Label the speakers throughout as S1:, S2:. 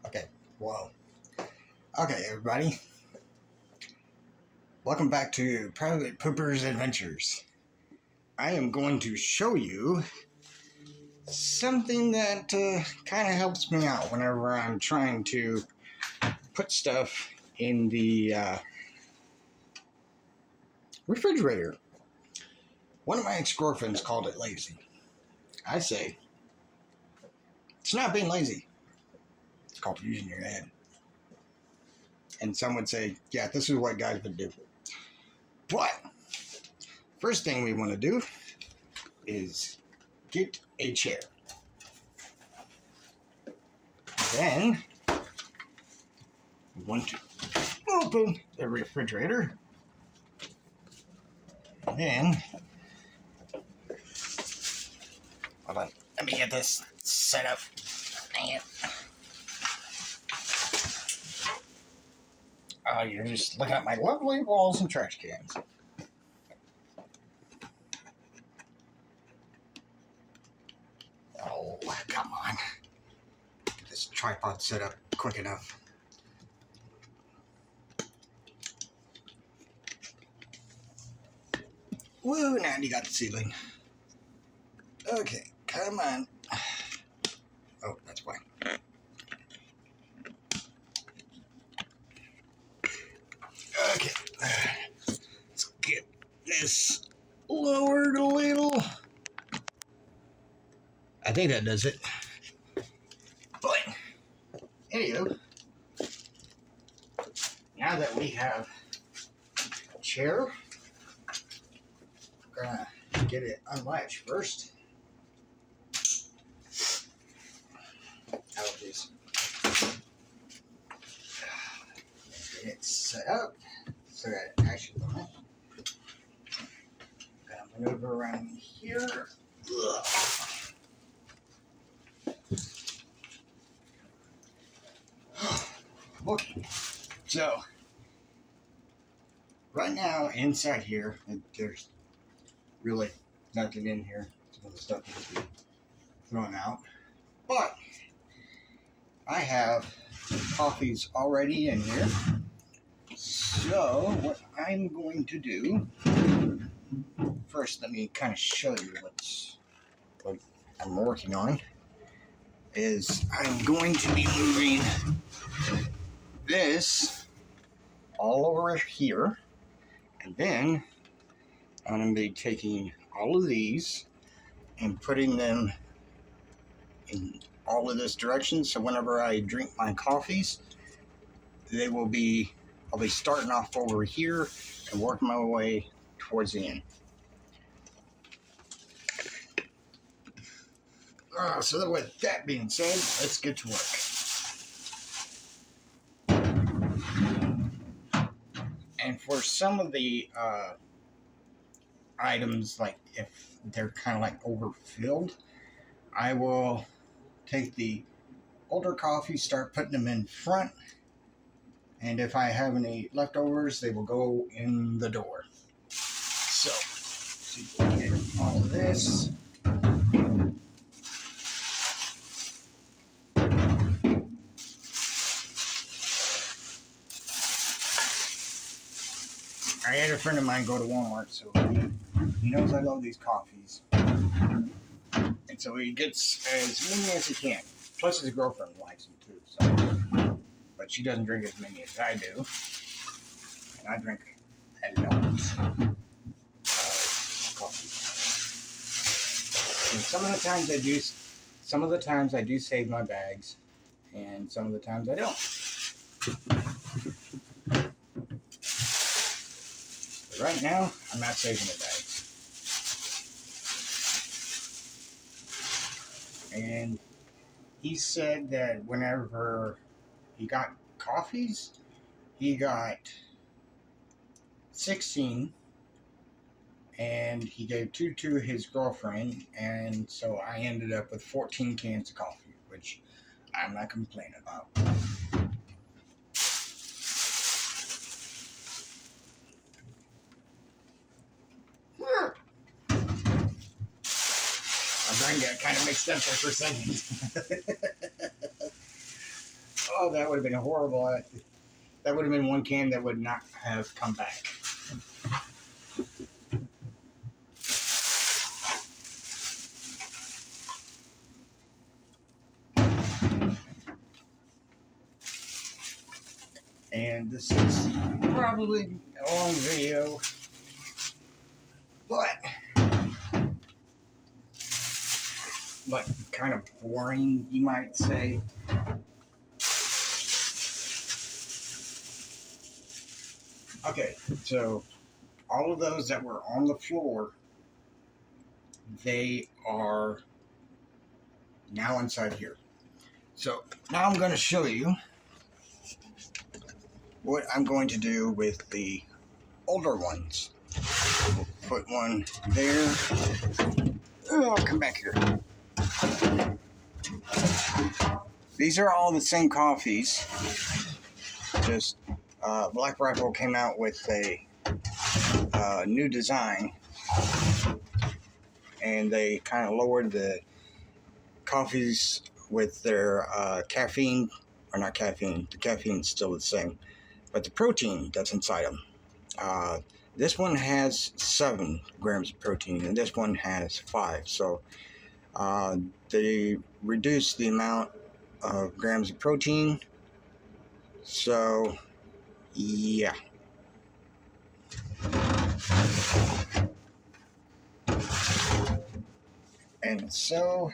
S1: Okay, whoa. Okay, everybody. Welcome back to Private Pooper's Adventures. I am going to show you something that kind of helps me out whenever I'm trying to put stuff in the refrigerator. One of my ex-girlfriends called it lazy. I say, it's not being lazy. It's called using your head. And some would say, yeah, this is what guys would do. But, first thing we want to do is get a chair. Then, we want to open the refrigerator. Then, hold on, let me get this set up. You're just looking at my lovely walls and trash cans. Oh, come on. Get this tripod set up quick enough. Woo, now you got the ceiling. Okay, come on. Oh, that's why. Okay, let's get this lowered a little. I think that does it. But, anywho, now that we have a chair, we're gonna get it unlatched first. Allergies. Get it set up so that it actually on it. Gonna maneuver around here. Ugh. Okay, so right now inside here, there's really nothing in here. Some of the stuff needs to be thrown out, but I have coffees already in here. So what I'm going to do first, let me kind of show you what I'm working on. Is I'm going to be moving this all over here, and then I'm going to be taking all of these and putting them in all of this direction, so whenever I drink my coffees, I'll be starting off over here and working my way towards the end. So with that being said, let's get to work. And for some of the items, like if they're kind of like overfilled, I will take the older coffees, start putting them in front, and if I have any leftovers, they will go in the door. So we'll get all of this. I had a friend of mine go to Walmart, so he knows I love these coffees. And so he gets as many as he can. Plus his girlfriend likes them too. So, but she doesn't drink as many as I do. And I drink a lot of coffee. And some of the times I do save my bags, and some of the times I don't. But right now, I'm not saving the bags. And he said that whenever he got coffees, he got 16, and he gave 2 to his girlfriend, and so I ended up with 14 cans of coffee, which I'm not complaining about. My brain got kind of mixed up there for a second. Oh, that would have been horrible. That would have been one can that would not have come back. And this is probably a long video, but like kind of boring, you might say. Okay, so all of those that were on the floor, they are now inside here. So now I'm going to show you what I'm going to do with the older ones. We'll put one there. Oh, come back here. These are all the same coffees. Just Black Rifle came out with a new design, and they kind of lowered the coffees with their caffeine, or not caffeine. The caffeine's still the same, but the protein that's inside them. This one has 7 grams of protein, and this one has 5. So they reduce the amount of grams of protein. So yeah. And so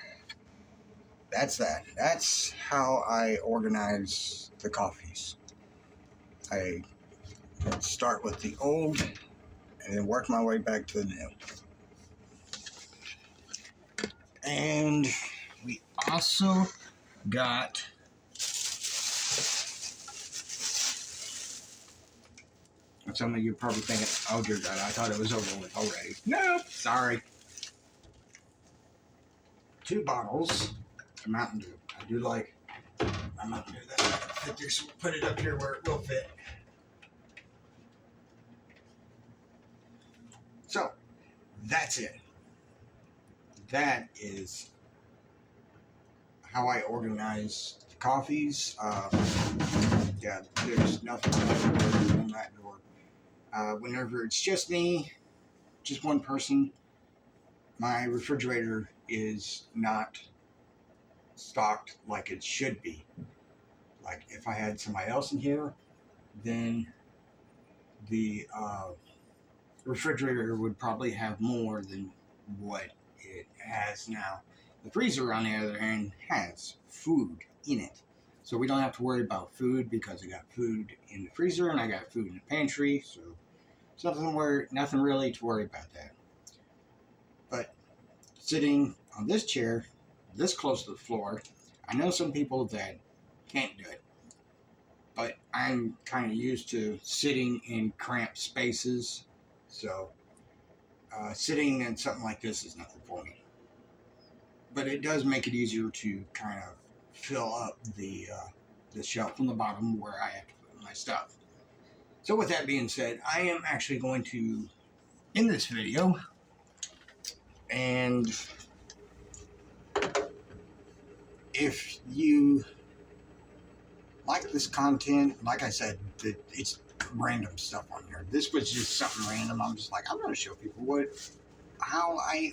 S1: that's that. That's how I organize the coffees. I start with the old and then work my way back to the new. And we also got some of you probably thinking, oh dear God, I thought it was over with already. No, sorry. 2 bottles of Mountain Dew. I do like my Mountain Dew that fit there, so we'll put it up here where it will fit. So, that's it. That is how I organize the coffees. Yeah, there's nothing on that door. Whenever it's just me, just one person, my refrigerator is not stocked like it should be. Like if I had somebody else in here, then the refrigerator would probably have more than what it has now. The freezer, on the other hand, has food in it. So we don't have to worry about food because I got food in the freezer and I got food in the pantry. So it's nothing really to worry about that. But sitting on this chair, this close to the floor, I know some people that can't do it. But I'm kind of used to sitting in cramped spaces. So sitting in something like this is nothing for me. But it does make it easier to kind of fill up the shelf on the bottom where I have to put my stuff. So with that being said, I am actually going to end this video. And if you like this content, like I said, it's random stuff on here. This was just something random. I'm just like, I'm going to show people how I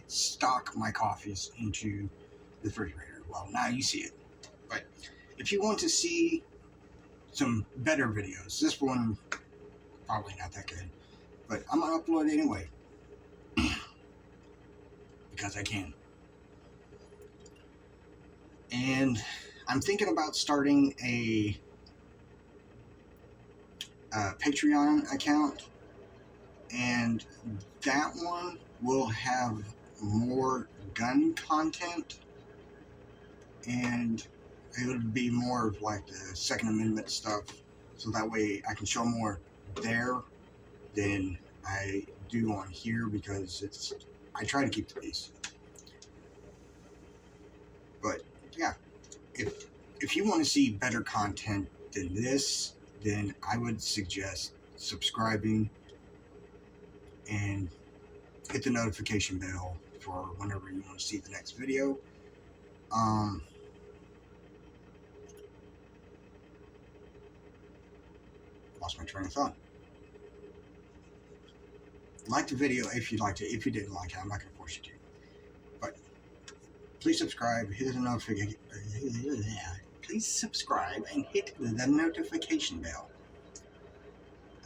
S1: stock my coffees into the refrigerator. Well, now you see it. But if you want to see some better videos, this one probably not that good, but I'm going to upload it anyway because I can. And I'm thinking about starting a Patreon account, and that one will have more gun content, and it would be more of like the Second Amendment stuff, so that way I can show more there than I do on here, because I try to keep the peace. But yeah, if you want to see better content than this, then I would suggest subscribing and hit the notification bell for whenever you want to see the next video. Lost my train of thought. Like the video if you liked it. If you didn't like it, I'm not going to force you to. But please subscribe, hit the notification. Please subscribe and hit the notification bell.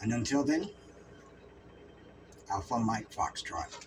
S1: And until then, Alpha Mike Foxtrot.